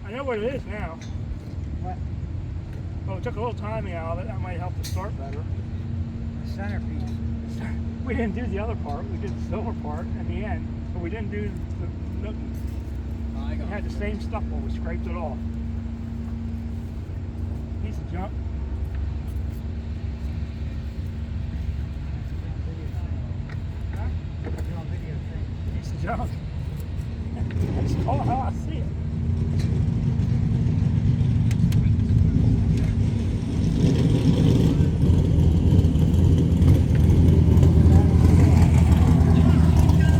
I know what it is now. What? Oh, it took a little timing out of it. That might help the start better. The centerpiece. We didn't do the other part. We did the silver part in the end, but we didn't do the nookie. Oh, It had the same stuff when we scraped it off. Piece of junk. Huh? You're on video thing. Piece of junk. That's all how I see it.